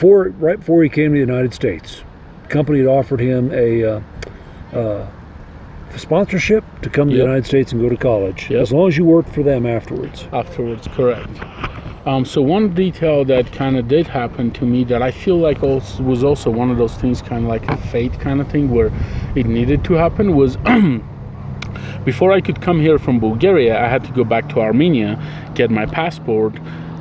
right before he came to the United States. The company had offered him a sponsorship to come to the United States and go to college, as long as you worked for them afterwards. Afterwards, correct. So one detail that kind of did happen to me that I feel like was also one of those things, kind of like a fate kind of thing, where it needed to happen, was before I could come here from Bulgaria, I had to go back to Armenia, get my passport,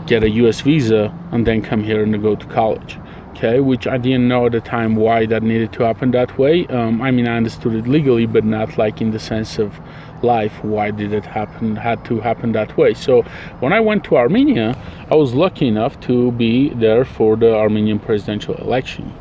get a US visa, and then come here and go to college. Okay, which I didn't know at the time why that needed to happen that way. I mean, I understood it legally, but not like in the sense of life, why did it happen, had to happen that way. So when I went to Armenia, I was lucky enough to be there for the Armenian presidential election,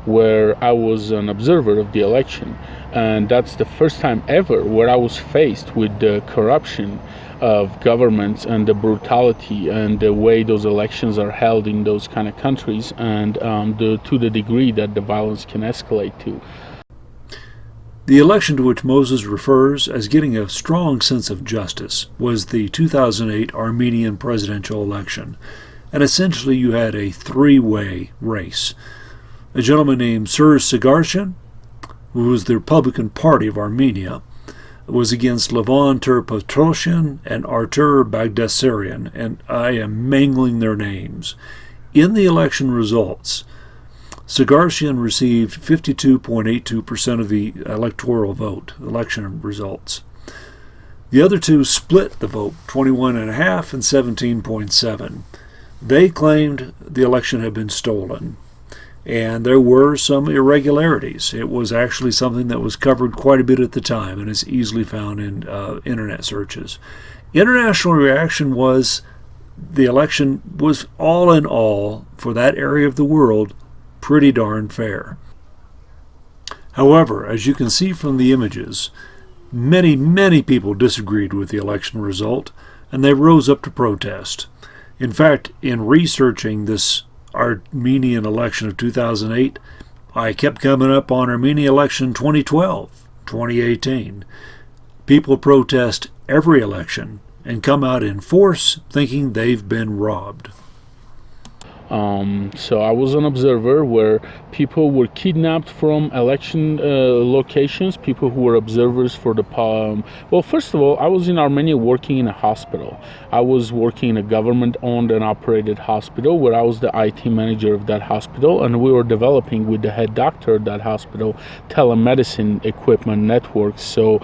where I was an observer of the election. And that's the first time ever where I was faced with the corruption of governments and the brutality and the way those elections are held in those kind of countries, and to the degree that the violence can escalate to. The election to which Moses refers as getting a strong sense of justice was the 2008 Armenian presidential election. And essentially you had a three-way race. A gentleman named Sir Sagarshan, who was the Republican Party of Armenia, was against Levon Ter-Petrosyan and Artur Bagdasaryan, and I am mangling their names. In the election results, Sagarshan received 52.82% of the electoral vote, election results. The other two split the vote, 21.5% and 17.7%. They claimed the election had been stolen, and there were some irregularities. It was actually something that was covered quite a bit at the time and is easily found in internet searches. International reaction was the election was all in all, for that area of the world, pretty darn fair. However, as you can see from the images, many people disagreed with the election result, and they rose up to protest. In fact, in researching this Armenian election of 2008, I kept coming up on Armenia election 2012, 2018. People protest every election and come out in force thinking they've been robbed. So I was an observer where people were kidnapped from election locations, people who were observers for the... Well, first of all, I was in Armenia working in a hospital. I was working in a government-owned and operated hospital where I was the IT manager of that hospital, and we were developing with the head doctor of that hospital telemedicine equipment networks. So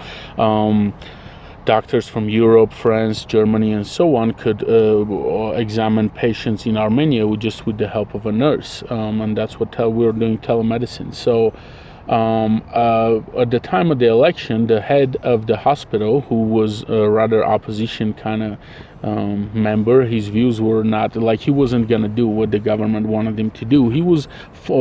doctors from Europe, France, Germany, and so on could examine patients in Armenia with the help of a nurse, and that's what we were doing, telemedicine. So at the time of the election, the head of the hospital, who was a rather opposition kind of member, his views were not like, he wasn't going to do what the government wanted him to do. He was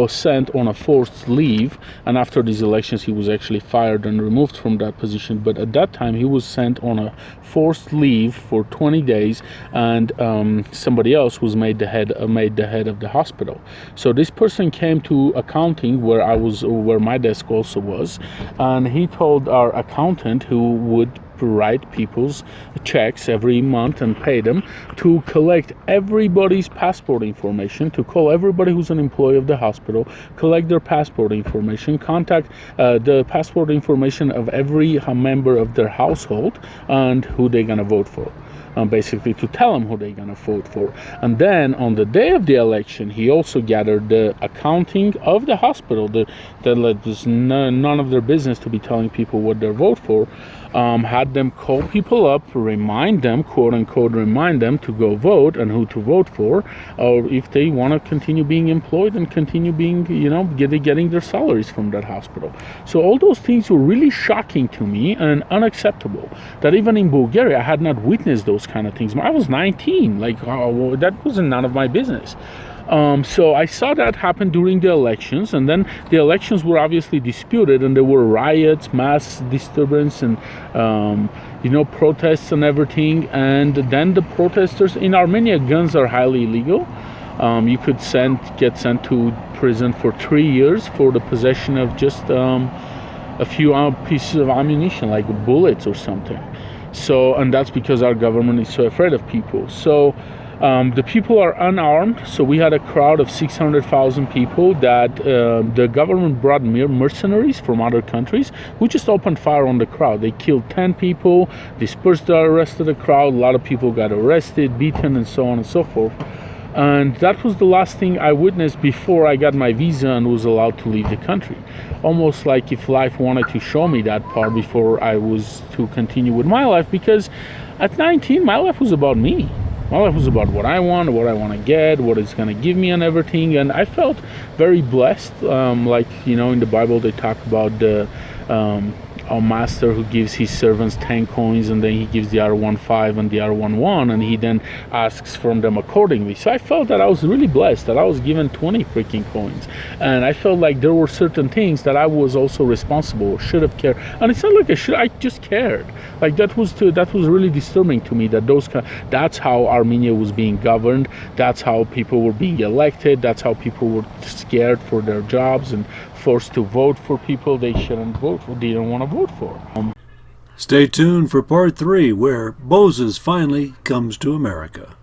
sent on a forced leave, and after these elections he was actually fired and removed from that position. But at that time he was sent on a forced leave for 20 days, and somebody else was made the head of the hospital. So this person came to accounting, where my desk also was, and he told our accountant, who would write people's checks every month and pay them, to collect everybody's passport information, to call everybody who's an employee of the hospital, collect their passport information, contact the passport information of every member of their household, and who they're going to vote for. Basically to tell them who they're going to vote for. And then on the day of the election, he also gathered the accounting of the hospital, that was none of their business to be telling people what they vote for, had them call people up, remind them, quote unquote, remind them to go vote and who to vote for, or if they want to continue being employed and continue being, getting their salaries from that hospital. So all those things were really shocking to me and unacceptable, that even in Bulgaria I had not witnessed those kind of things. I was 19, that wasn't none of my business. So I saw that happen during the elections, and then the elections were obviously disputed, and there were riots, mass disturbance, and protests and everything. And then the protesters in Armenia, guns are highly illegal. You could get sent to prison for 3 years for the possession of just a few pieces of ammunition, like bullets or something. So, and that's because our government is so afraid of people. So The people are unarmed, so we had a crowd of 600,000 people that the government brought mercenaries from other countries who just opened fire on the crowd. They killed 10 people, dispersed the rest of the crowd. A lot of people got arrested, beaten, and so on and so forth. And that was the last thing I witnessed before I got my visa and was allowed to leave the country. Almost like if life wanted to show me that part before I was to continue with my life, because at 19, my life was about me. My life was about what I want to get, what it's going to give me and everything. And I felt very blessed. In the Bible, they talk about a master who gives his servants 10 coins, and then he gives the other one 5 and the other one 1, and he then asks from them accordingly. So I felt that I was really blessed, that I was given 20 freaking coins. And I felt like there were certain things that I was also responsible, should have cared. And it's not like I just cared. Like that was really disturbing to me, that that's how Armenia was being governed, that's how people were being elected, that's how people were scared for their jobs and forced to vote for people they shouldn't vote for, they don't want to vote for. Stay tuned for part 3, where Moses finally comes to America.